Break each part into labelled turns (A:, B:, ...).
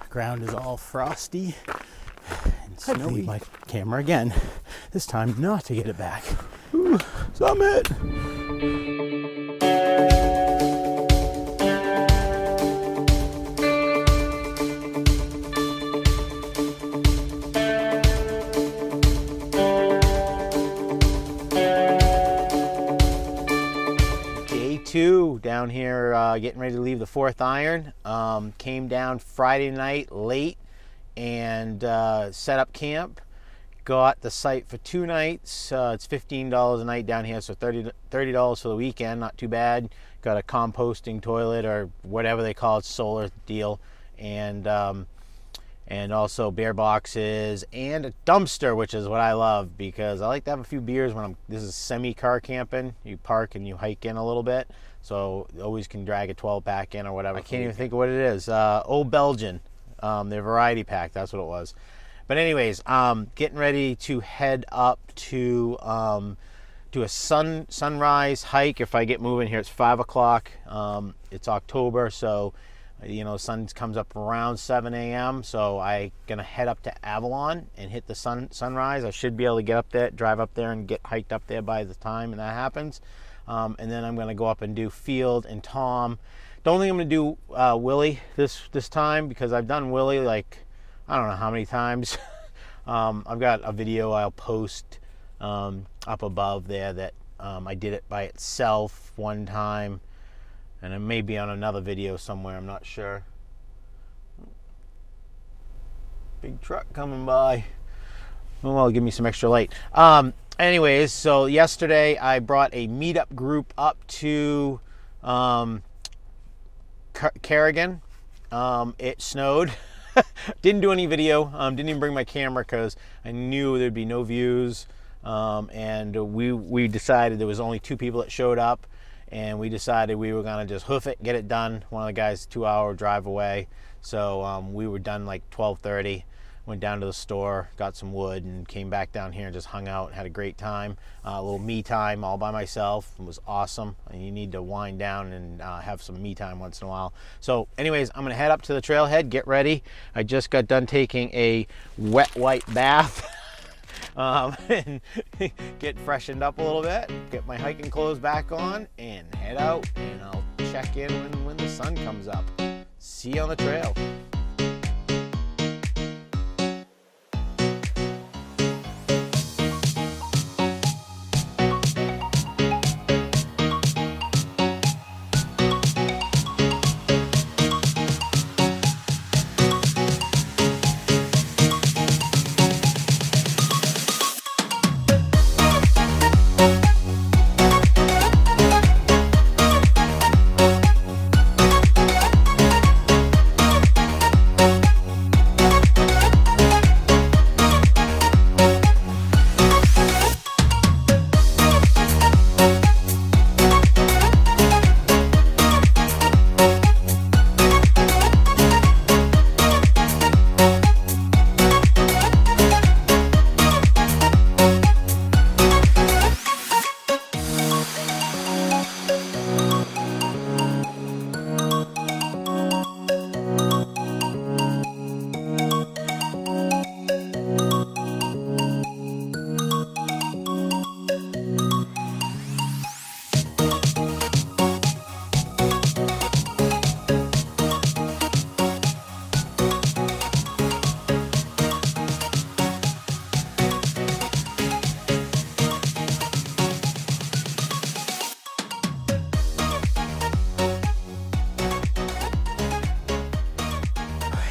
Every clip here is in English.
A: Ground is all frosty and snowy. My camera again. This time not to get it back. Ooh, summit! Down here getting ready to leave the 4th iron. Came down Friday night late and set up camp. Got the site for 2 nights. It's $15 a night down here, so $30 for the weekend, not too bad. Got a composting toilet or whatever they call it, solar deal, and also beer boxes and a dumpster, which is what I love because I like to have a few beers when this is semi-car camping. You park and you hike in a little bit, so you always can drag a 12-pack in or whatever. I can't even think of what it is. Old Belgian, their variety pack, that's what it was. But anyways, getting ready to head up to a sunrise hike. If I get moving here, it's 5 o'clock. It's October, so you know, sun comes up around 7 a.m. So I'm gonna head up to Avalon and hit the sunrise. I should be able to get up there, drive up there, and get hiked up there by the time that happens. And then I'm gonna go up and do Field and Tom. Don't think I'm gonna do Willie this time because I've done Willie like I don't know how many times. I've got a video I'll post up above there that I did it by itself one time. And it may be on another video somewhere, I'm not sure. Big truck coming by. Oh, well, give me some extra light. Anyways, so yesterday I brought a meetup group up to Carrigan. It snowed. Didn't do any video. Didn't even bring my camera because I knew there'd be no views. And we decided there was only 2 people that showed up. And we decided we were gonna just hoof it, get it done. One of the guys, 2-hour drive away. So we were done like 12:30. Went down to the store, got some wood, and came back down here and just hung out and had a great time. A little me time all by myself. It was awesome. And you need to wind down and have some me time once in a while. So anyways, I'm gonna head up to the trailhead, get ready. I just got done taking a wet wipe bath. And get freshened up a little bit, get my hiking clothes back on, and head out, and I'll check in when the sun comes up. See you on the trail.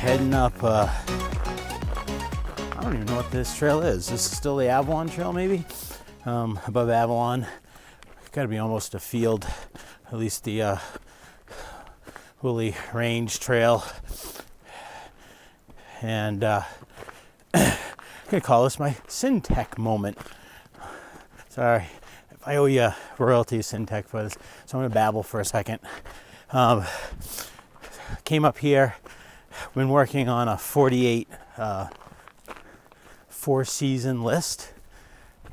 A: Heading up, I don't even know what this trail is. This is still the Avalon trail, maybe? Above Avalon. Gotta be almost a field, at least the Willie Range Trail. And I'm gonna call this my Syntech moment. Sorry, if I owe you royalties, Syntech, for this, so I'm gonna babble for a second. Came up here, been working on a 48 4-season list,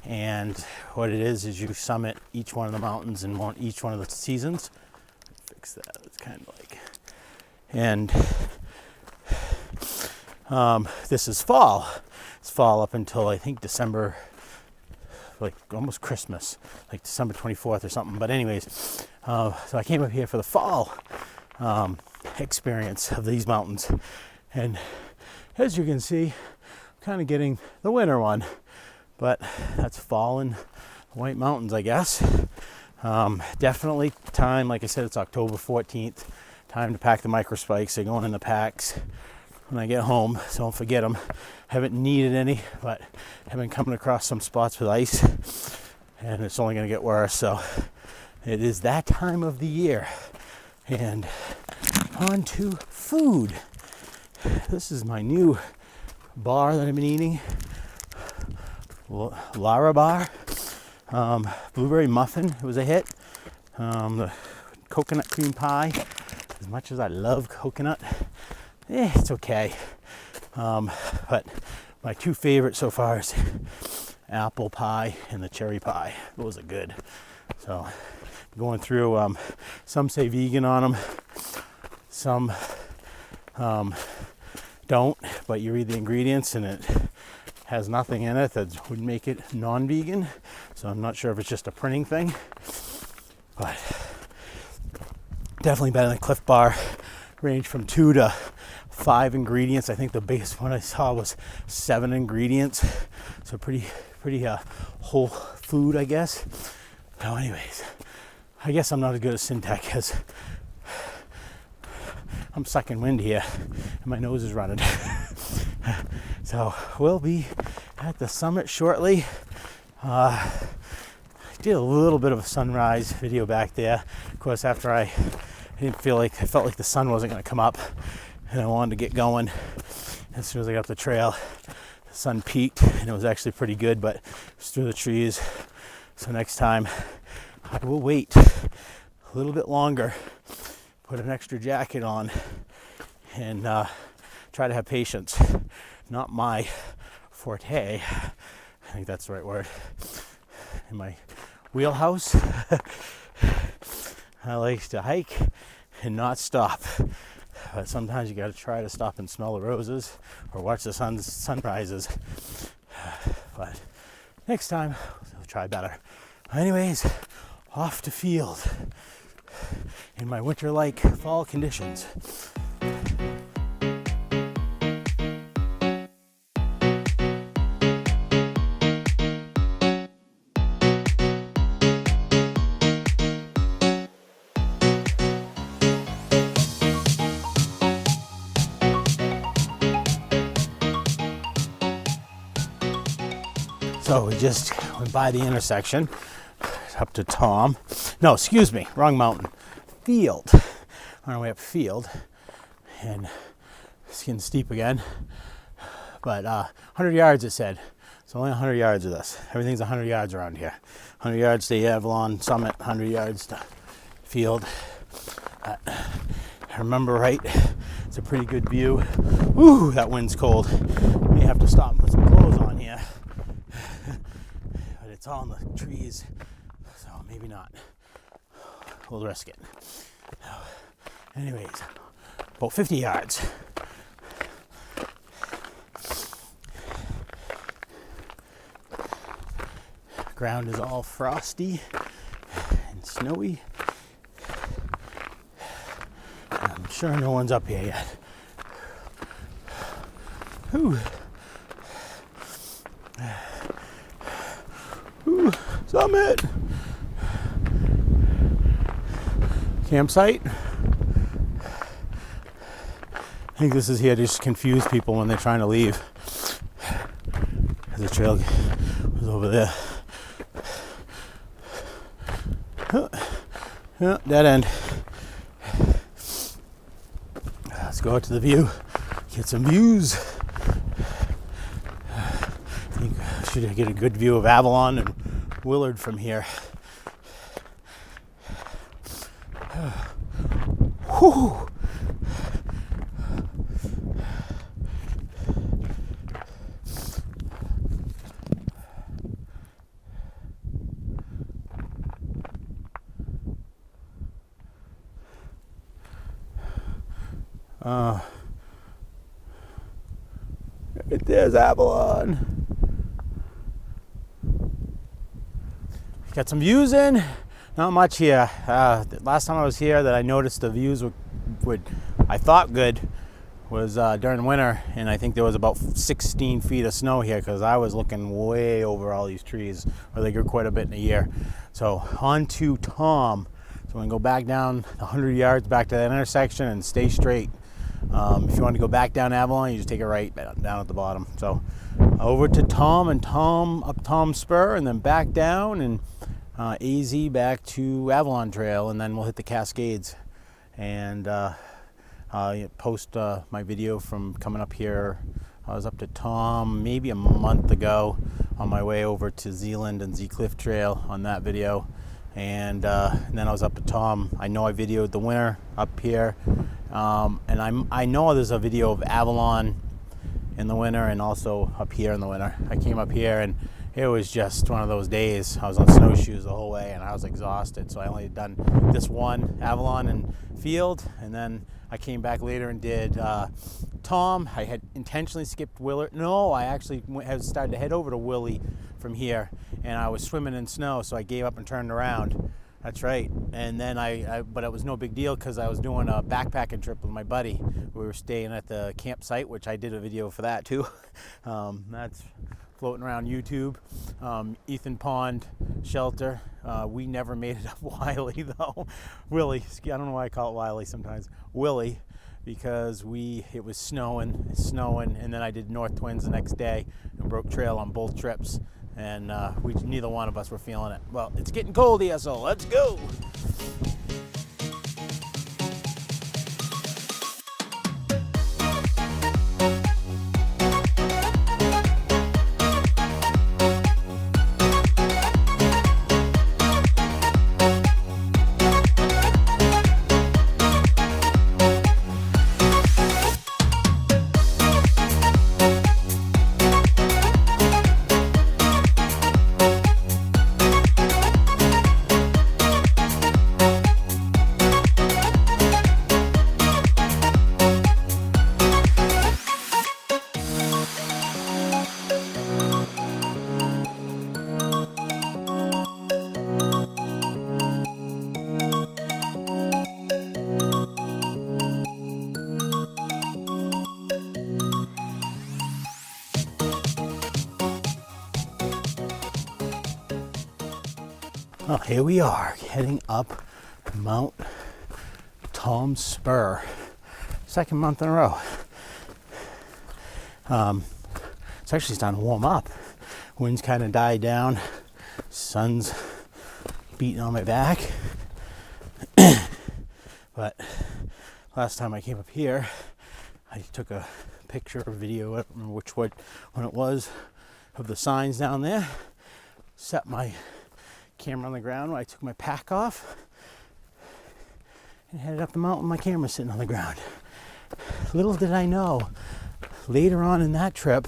A: and what it is you summit each one of the mountains in each one of the seasons. Fix that, it's kind of like, and This is fall. It's fall up until I think December, like almost Christmas, like December 24th or something. But anyways, so I came up here for the fall experience of these mountains. And as you can see, I'm kind of getting the winter one, but that's fall in White Mountains, I guess. Definitely time, like I said, it's October 14th. Time to pack the micro spikes. They're going in the packs when I get home, so don't forget them. Haven't needed any, but I've been coming across some spots with ice, and it's only going to get worse. So it is that time of the year. And on to food. This is my new bar that I've been eating. Lara bar. Blueberry muffin. It was a hit. The coconut cream pie. As much as I love coconut, it's okay. But my two favorites so far is apple pie and the cherry pie. Those are good. So going through, some say vegan on them, some don't, but you read the ingredients and it has nothing in it that would make it non-vegan. So I'm not sure if it's just a printing thing, but definitely better than Cliff Bar. Range from 2 to 5 ingredients. I think the biggest one I saw was 7 ingredients. So pretty whole food, I guess. So anyways, I guess I'm not as good at Syntec because I'm sucking wind here and my nose is running. So we'll be at the summit shortly. I did a little bit of a sunrise video back there. Of course, after I felt like the sun wasn't going to come up, and I wanted to get going. As soon as I got up the trail, the sun peaked, and it was actually pretty good, but it was through the trees. So next time, I will wait a little bit longer, put an extra jacket on, and try to have patience. Not my forte. I think that's the right word. In my wheelhouse, I like to hike and not stop. But sometimes you got to try to stop and smell the roses or watch the sunrises. But next time, we'll try better. Anyways, off to field in my winter-like fall conditions. So we just went by the intersection, up to Tom. No, excuse me, wrong mountain. Field. On our way up field, and it's getting steep again. But 100 yards, it said. It's only 100 yards of this. Everything's 100 yards around here. 100 yards to Avalon Summit, 100 yards to field. I remember right, it's a pretty good view. Ooh, that wind's cold. May have to stop and put some clothes on here. But it's all in the trees, so maybe not. We'll risk it. Anyways, about 50 yards. Ground is all frosty and snowy. I'm sure no one's up here yet. Ooh. Ooh, summit! Campsite. I think this is here to just confuse people when they're trying to leave. The trail was over there. Yeah, dead end. Let's go out to the view, get some views. I think I should get a good view of Avalon and Willard from here. Whew. Right there's Avalon. Got some views in. Not much here. Last time I was here that I noticed the views would I thought good was during winter, and I think there was about 16 feet of snow here because I was looking way over all these trees, or they grew quite a bit in a year. So on to Tom. So I'm gonna go back down 100 yards back to that intersection and stay straight. If you want to go back down Avalon, you just take a right down at the bottom. So over to Tom, and up Tom Spur, and then back down, and AZ back to Avalon Trail, and then we'll hit the Cascades. And post my video from coming up here. I was up to Tom maybe a month ago on my way over to Zealand and Z Cliff Trail on that video. And then I was up to Tom. I know I videoed the winter up here. And I know there's a video of Avalon in the winter and also up here in the winter. I came up here and it was just one of those days. I was on snowshoes the whole way and I was exhausted. So I only had done this one Avalon and field, and then I came back later and did Tom. I had intentionally skipped Willard. No, I actually had started to head over to Willie from here, and I was swimming in snow, so I gave up and turned around. That's right. And then but it was no big deal because I was doing a backpacking trip with my buddy. We were staying at the campsite, which I did a video for that too. That's floating around YouTube. Ethan Pond Shelter. We never made it up Wiley though. Willie, I don't know why I call it Wiley sometimes. Willie, because it was snowing, and then I did North Twins the next day and broke trail on both trips, and neither one of us were feeling it. Well, it's getting cold here, so let's go. Well, here we are, heading up Mount Tom Spur. Second month in a row. It's actually starting to warm up. Wind's kind of died down. Sun's beating on my back. But last time I came up here, I took a picture or video, I don't remember which one it was, of the signs down there. Set my camera on the ground when I took my pack off and headed up the mountain with my camera sitting on the ground. Little did I know, later on in that trip,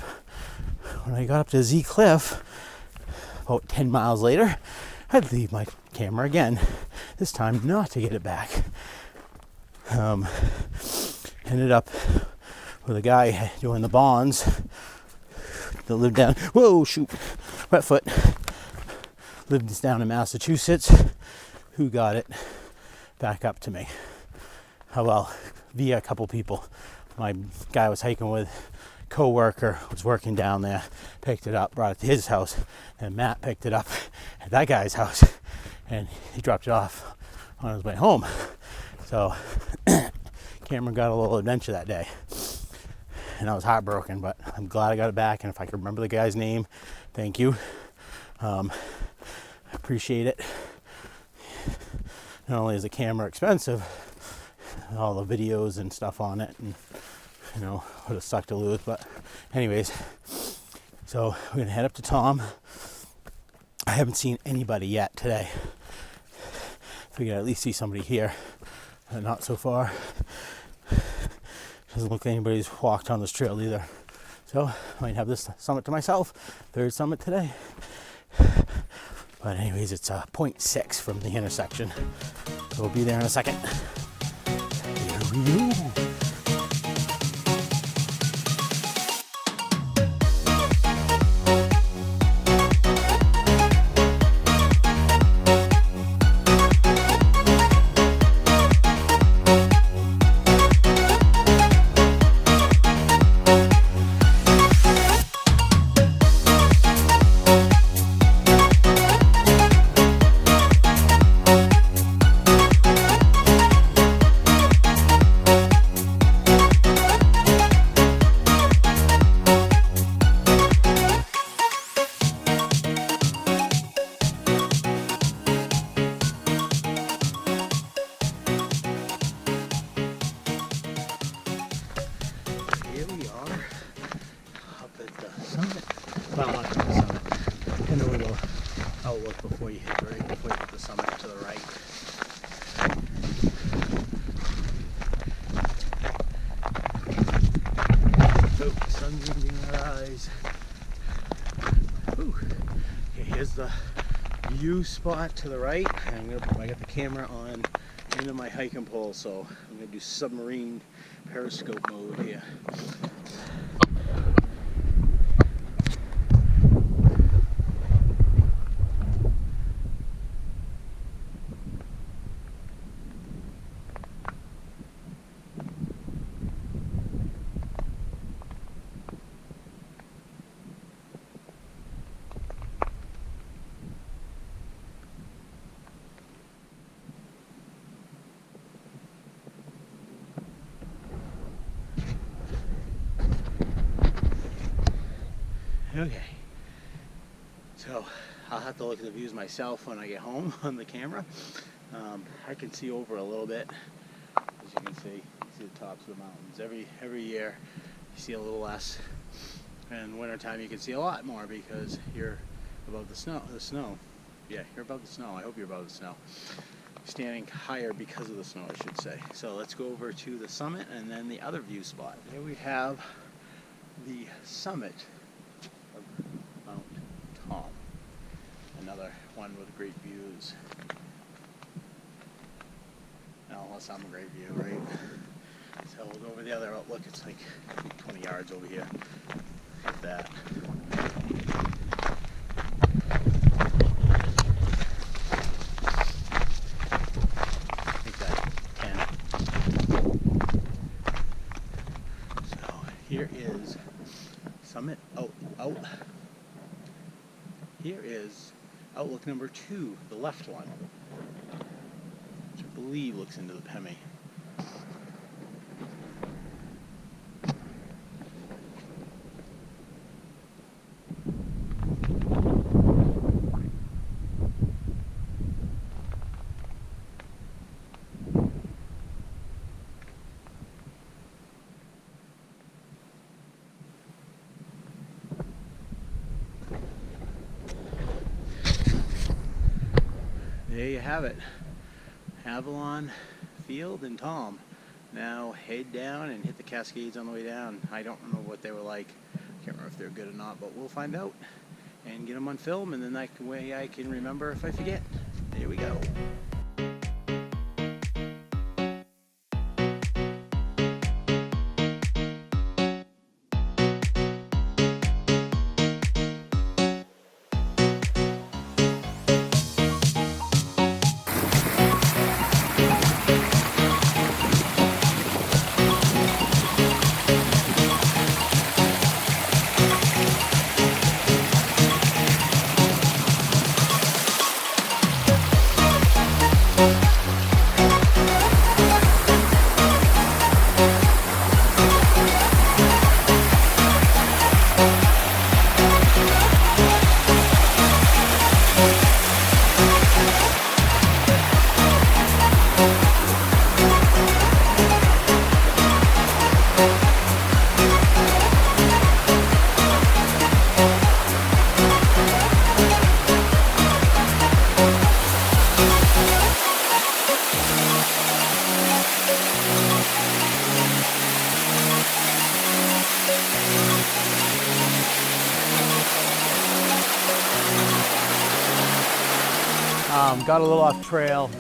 A: when I got up to Z Cliff, about 10 miles later, I'd leave my camera again, this time not to get it back. Ended up with a guy doing the bonds that lived down, whoa, shoot, wet foot. Lived down in Massachusetts, who got it back up to me. Well, via a couple people. My guy I was hiking with, co-worker, was working down there, picked it up, brought it to his house, and Matt picked it up at that guy's house, and he dropped it off on his way home. So Cameron got a little adventure that day, and I was heartbroken, but I'm glad I got it back, and if I could remember the guy's name, thank you. I appreciate it. Not only is the camera expensive, all the videos and stuff on it, and would have sucked to lose, but anyways, so we're gonna head up to Tom. I haven't seen anybody yet today. Figured I'd at least see somebody here, but not so far. Doesn't look like anybody's walked on this trail either. So I might have this summit to myself. Third summit today. But anyways, it's 0.6 from the intersection. So we'll be there in a second. Here we go. are up at the summit. Well, not at the summit. In a little outlook before you hit the summit to the right. Oh, the sun's gonna be in our eyes. Ooh. Okay, here's the view spot to the right. I got the camera on into my hiking pole, so I'm gonna do submarine periscope mode here. Okay, so I'll have to look at the views myself when I get home on the camera. I can see over a little bit, as you can see the tops of the mountains. Every year you see a little less, and wintertime you can see a lot more because you're above the snow. Yeah, you're above the snow. I hope you're above the snow. Standing higher because of the snow, I should say. So let's go over to the summit and then the other view spot. Here we have the summit of Mount Tom. Another one with great views. Now, unless I'm a great view, right? So we'll go over the other outlook. It's like 20 yards over here. Like that. I think that 10. So here is summit. Here is outlook number 2, the left one, which I believe looks into the Pemi. There you have it, Avalon Field and Tom. Now head down and hit the Cascades on the way down. I don't know what they were like. I can't remember if they're good or not, but we'll find out and get them on film, and then that way I can remember if I forget. There we go. Got a little off trail.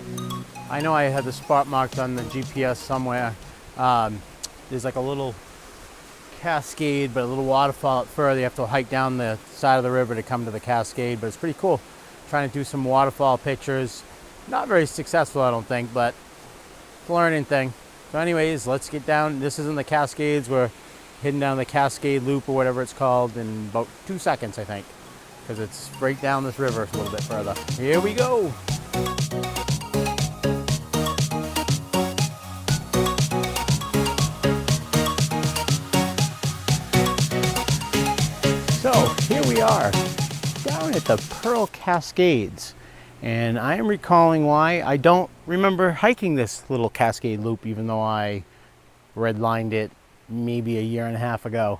A: I know I had the spot marked on the GPS somewhere. There's like a little cascade, but a little waterfall out further. You have to hike down the side of the river to come to the cascade, but it's pretty cool. Trying to do some waterfall pictures. Not very successful, I don't think, but it's a learning thing. So anyways, let's get down. This isn't the Cascades. We're heading down the Cascade Loop or whatever it's called in about 2 seconds, I think, because it's right down this river a little bit further. Here we go. So here we are down at the Pearl Cascades, and I am recalling why I don't remember hiking this little Cascade Loop, even though I redlined it maybe a year and a half ago.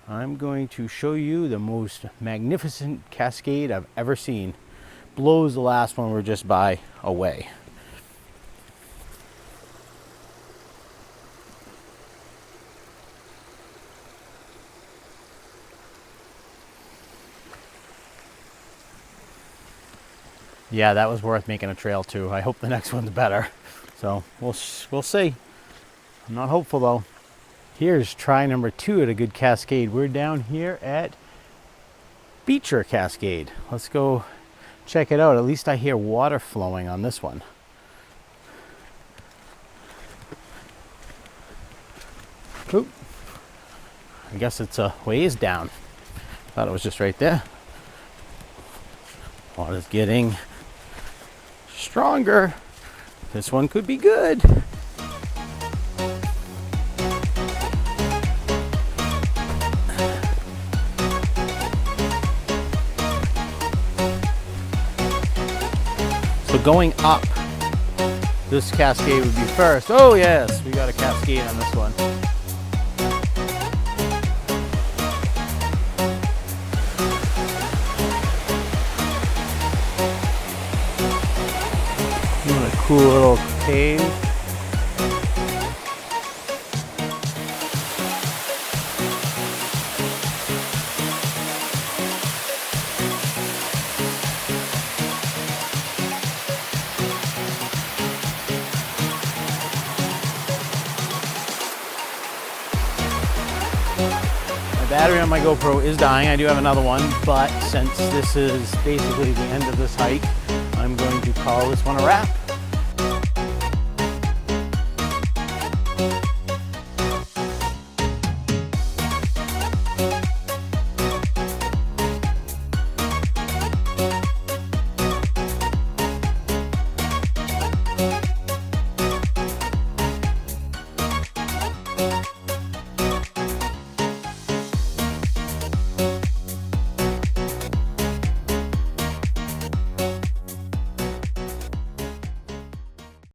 A: I'm going to show you the most magnificent Cascade I've ever seen. Blows the last one we're just by away. Yeah, that was worth making a trail too. I hope the next one's better. So we'll see. I'm not hopeful though. Here's try number 2 at a good Cascade. We're down here at Beecher Cascade. Let's go check it out. At least I hear water flowing on this one. Oop. I guess it's a ways down. Thought it was just right there. Water's getting stronger. This one could be good. So going up, this Cascade would be first. Oh yes, we got a Cascade on this one. What a cool little cave. Battery on my GoPro is dying. I do have another one, but since this is basically the end of this hike, I'm going to call this one a wrap.